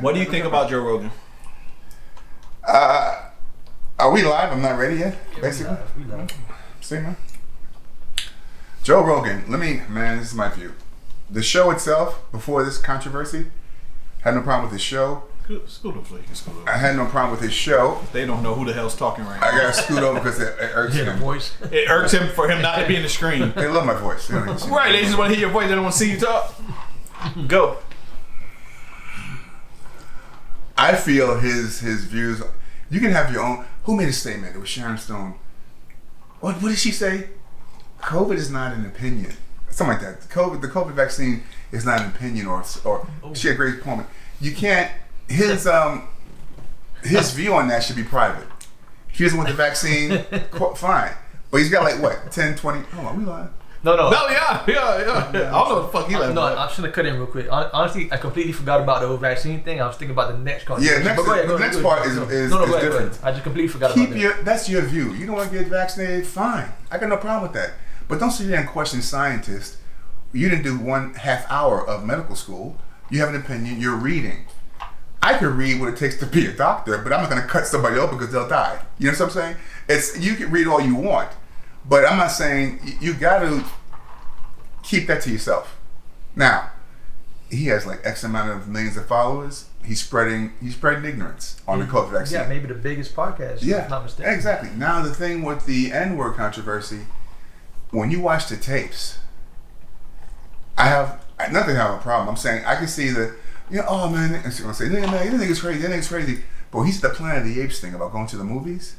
What do you think about Joe Rogan? Are we live? I'm not ready yet. Basically, we live. See, man. Joe Rogan. Man, this is my view. The show itself, before this controversy, had no problem with the show. Scoot over. I had no problem with his show. They don't know who the hell's talking right now. I gotta scoot over because it irks him. Voice. It irks him for him not to be in the screen. They love my voice. Right, they just want to hear your voice. They don't want to see you talk. Go. I feel his views. You can have your own. Who made a statement? It was Sharon Stone. What did she say? COVID is not an opinion. Something like that. The COVID vaccine is not an opinion, or she had a great point. You can't. His view on that should be private. If he doesn't want the vaccine, fine. But he's got like what, 10, 20. Oh, are we lying? No. Yeah. I don't know what the fuck he left. No, I'm just gonna cut in real quick. Honestly, I completely forgot about the whole vaccine thing. I was thinking about the next conversation. Yeah, the next part is different. I just completely forgot about that. That's your view. You don't want to get vaccinated, fine. I got no problem with that. But don't sit there and question scientists. You didn't do 1/2 hour of medical school. You have an opinion. You're reading. I could read what it takes to be a doctor, but I'm not going to cut somebody open because they'll die. You know what I'm saying? You can read all you want, but I'm not saying you got to keep that to yourself. Now, he has like X amount of millions of followers. He's spreading ignorance on the COVID vaccine. Yeah, maybe the biggest podcast. Yeah, if I'm not mistaken. Exactly. Now the thing with the N-word controversy, when you watch the tapes, nothing have a problem. I'm saying I can see the. Oh man, and she's gonna say, man, you think it's crazy, crazy. But when he said the Planet of the Apes thing about going to the movies,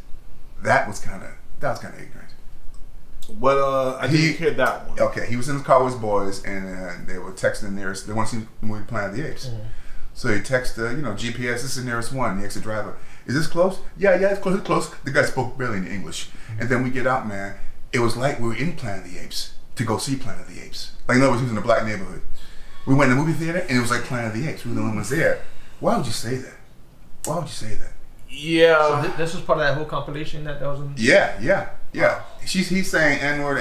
that was kind of ignorant. But I didn't hear that one. Okay, he was in his car with his boys, and they were texting the nearest. They want to see the movie Planet of the Apes. Mm-hmm. So he texted, GPS. This is the nearest one. The exit driver. Is this close? Yeah, it's close. It's close. The guy spoke barely any English. Mm-hmm. And then we get out, man. It was like we were in Planet of the Apes to go see Planet of the Apes. Like in other words, he was in a black neighborhood. We went in the movie theater, and it was like Planet of the Apes. We were the only ones there. Why would you say that? Yeah. So this was part of that whole compilation that was in... Yeah. He's saying N-word.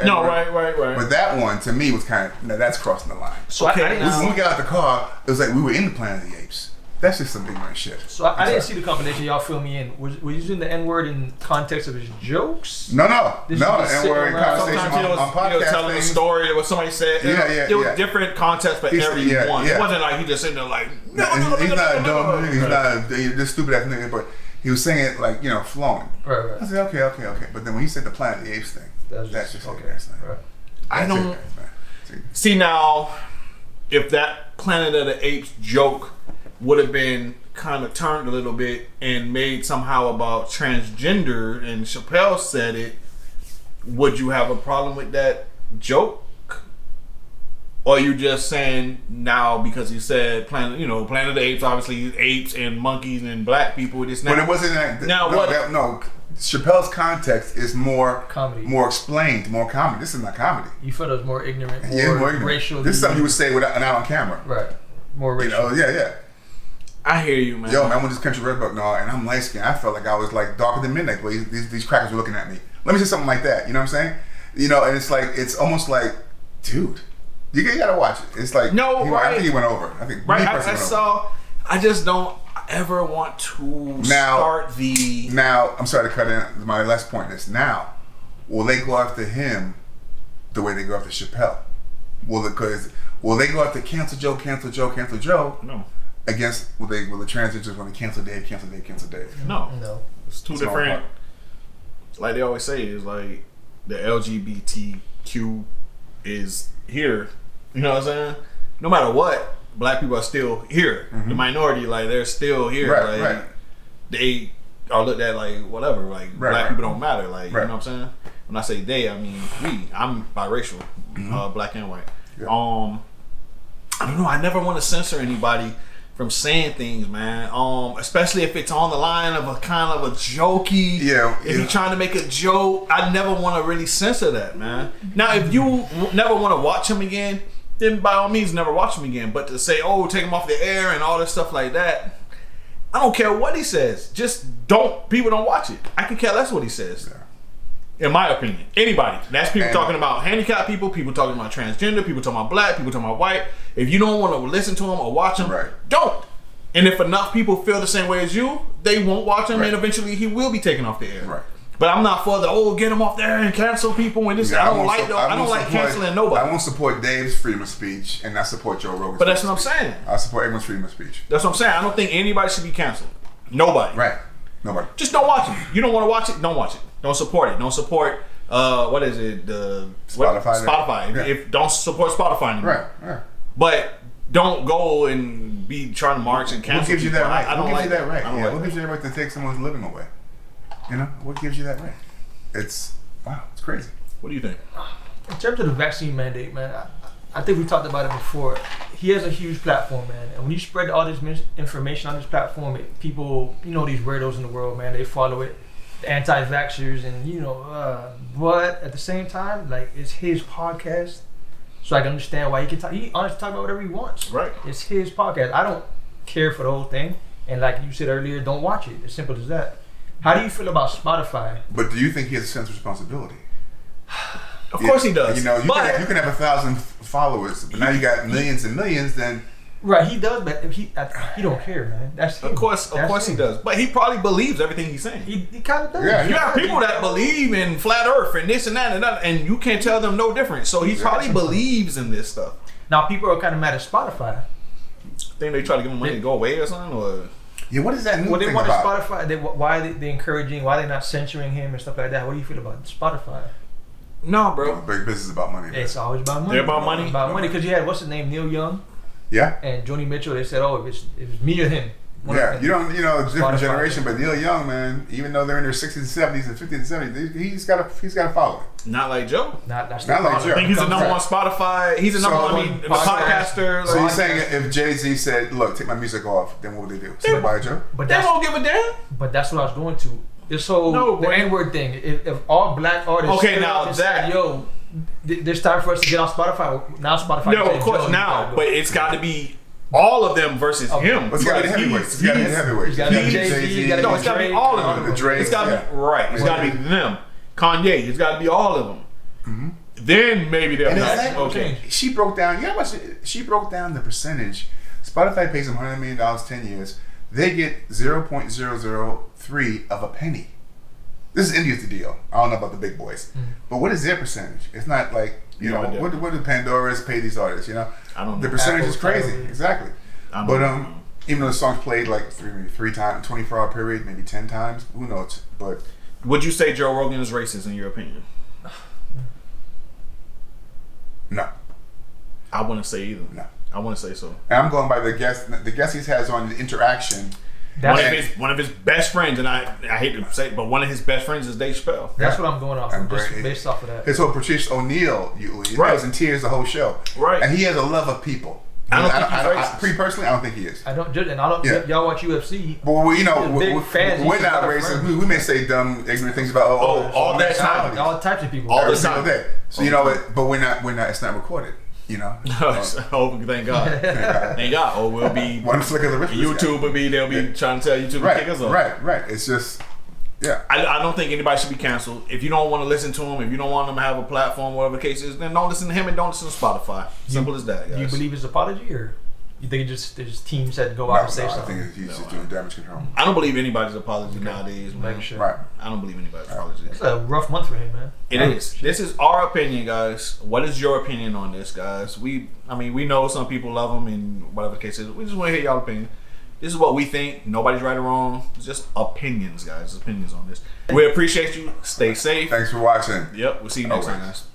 No, right. But that one, to me, was kind of, that's crossing the line. So okay. When we got out the car, it was like we were in the Planet of the Apes. That's just some ignorant shit. So I didn't see the compilation. Y'all fill me in. Were you using the N-word in context of his jokes? No. N-word in conversation on podcast telling a story of what somebody said. There was different contexts for every one. It wasn't like he just sitting there like, he's not a dumb nigga. He's not this stupid ass nigga. But he was saying it like, flowing. Right. I said, okay. But then when he said the Planet of the Apes thing, that's just okay. Right. I don't see now if that Planet of the Apes joke would have been kind of turned a little bit and made somehow about transgender, and Chappelle said it, would you have a problem with that joke? Or are you just saying now because he said Planet of the Apes, obviously apes and monkeys and black people, this now. But it wasn't that. No. Chappelle's context is more comedy, more explained, more comedy. This is not comedy. You felt it was more ignorant, more ignorant. Racial. This is something you would say without not on camera. Right. More racial. Yeah. I hear you, man. Yo, man, I went to this country red book, and I'm light skinned. I felt like I was like darker than midnight. The way these crackers were looking at me. Let me say something like that. You know what I'm saying? And it's like it's almost like, dude, you gotta watch it. It's like I think he went over. I think I just don't ever want to start the. Now I'm sorry to cut in. My last point is now, will they go after him the way they go after Chappelle? Will they go after cancel Joe? No. Will the transgenders want to cancel Dave? No. It's two different. Like they always say, is like the LGBTQ is here. You know what I'm saying? No matter what, black people are still here. Mm-hmm. The minority, like they're still here. Right. They are looked at like whatever. Like black people don't matter. Like you know what I'm saying? When I say they, I mean we. I'm biracial, black and white. Yeah. I don't know. I never want to censor anybody from saying things, man. Especially if it's on the line of a kind of a jokey. Yeah. If you're trying to make a joke, I never want to really censor that, man. Now, if you never want to watch him again, then by all means, never watch him again. But to say, take him off the air and all this stuff like that, I don't care what he says. Just people don't watch it. I can care less what he says. Yeah. In my opinion, anybody. That's people talking about handicapped people talking about transgender, people talking about black, people talking about white. If you don't want to listen to them or watch them, don't. And if enough people feel the same way as you, they won't watch him, Right. and eventually he will be taken off the air. Right. But I'm not for the get him off there and cancel people and this. Yeah, I don't like canceling nobody. I won't support Dave's freedom of speech and not support Joe Rogan's. But that's what I'm saying. I support everyone's freedom of speech. That's what I'm saying. I don't think anybody should be canceled. Nobody. Right. Nobody. Just don't watch it. You don't want to watch it? Don't watch it. Don't support it. Don't support. What is it? Spotify. Spotify. Yeah. If don't support Spotify anymore. Right. But don't go and be trying to march and cancel. What gives you that right? I don't What like gives you that right? I don't Yeah. like What gives you that right to take someone's living away? You know, what gives you that right? It's crazy. What do you think? In terms of the vaccine mandate, man, I think we talked about it before. He has a huge platform, man, and when you spread all this information on this platform, people, these weirdos in the world, man, they follow it, the anti-vaxxers, and but at the same time, like, it's his podcast, so I can understand why he can talk. He honestly talk about whatever he wants. Right. It's his podcast. I don't care for the whole thing, and like you said earlier, don't watch it. As simple as that. How do you feel about Spotify? But do you think he has a sense of responsibility? Of course he does. You can have 1,000 followers, but now you got millions and millions. Then right, he does, but he don't care, man. That's him. Of course he does. But he probably believes everything he's saying. He kind of does. Yeah, You have people that believe in flat Earth and this and that and that, and you can't tell them no different. So he probably believes in this stuff. Now people are kind of mad at Spotify. Think they try to give him money to go away or something, or yeah, what is that new Well, they thing want about? Spotify. Why they encouraging? Why they not censoring him and stuff like that? What do you feel about Spotify? no, bro. Big business is about money. Man. It's always about money. They're about money? About money, because you had what's his name, Neil Young Yeah. and Joni Mitchell. They said, "Oh, it was me or him." One Yeah, of them. it's a different Spotify. generation, but Neil Young, man, even though they're in their 60s and 70s and 50s and 70s, he's got a following. Not like Joe. That's Not like Joe. I think he's the number one Spotify. He's the number one podcaster. So like, you're saying if Jay-Z said, "Look, take my music off," then what would they do? Say bye, Joe? But they that's won't give a damn. but that's what I was going to. This whole No, the boy. N-word thing. If all black artists Okay, stood now up and that- said, yo, there's time for us to get on Spotify. Now Spotify. No, said, of course Joe, you now, gotta go. but it's got to be all of them versus Okay. him. But it's got to be heavyweights. It's got to be heavyweights. You gotta be Jay-Z, you gotta No, be it's got to be Drake, all of them. the Drake, It's got to yeah. be right. It's got to be them. Kanye. It's got to be all of them. Mm-hmm. Then maybe they'll And be is like, that okay. She broke down. You know what? She broke down the percentage. Spotify pays them $100 million 10 years. They get 0.003 of a penny. This is India's the deal. I don't know about the big boys, but what is their percentage? It's not like No idea. what do Pandora's pay these artists? You know, I don't know. the percentage is Apple, crazy. Tidal. Exactly. I don't But know. even though the song's played like three times, 24-hour period, maybe 10 times, who knows? But Would you say Joe Rogan is racist in your opinion? no. I wouldn't say either. No. I wouldn't say so. And I'm going by the guest he has on the interaction. One of his best friends, and I hate to say it, but one of his best friends is Dave Chappelle. That's Yeah. what I'm going off And of, just Brady. based off of that. His whole Patrice O'Neal, he Right. was in tears the whole show. Right. And he has a love of people. I don't think he's racist. Pretty personally, I don't think he is. I don't judge, and I don't. Yeah. Y'all watch UFC. But we're He's a big fan. we're He's not got a racist. friend. We may say dumb, ignorant things about all that time. All types of people. All every the single time. day. So you know what? But we're not. It's not recorded. You know. Oh, thank God. Thank God. Or we'll be One flick of the wrist. YouTube will be they'll be trying to tell YouTube to kick us off. Right. It's just, yeah. I don't think anybody should be canceled. If you don't want to listen to him, if you don't want him to have a platform, whatever the case is, then don't listen to him and don't listen to Spotify. Simple as that, guys. Do you believe his apology, or you think there's teams that go No, out and say I something? think he's just doing damage control. I don't believe anybody's apology nowadays, man. Make sure. Right. I don't believe anybody's apology. It's a rough month for him, man. It is. This is our opinion, guys. What is your opinion on this, guys? We know some people love him and whatever the case is. We just want to hear y'all opinion. This is what we think. Nobody's right or wrong. It's just opinions, guys. Opinions on this. We appreciate you. Stay safe. Thanks for watching. Yep. We'll see you next time, Always. guys.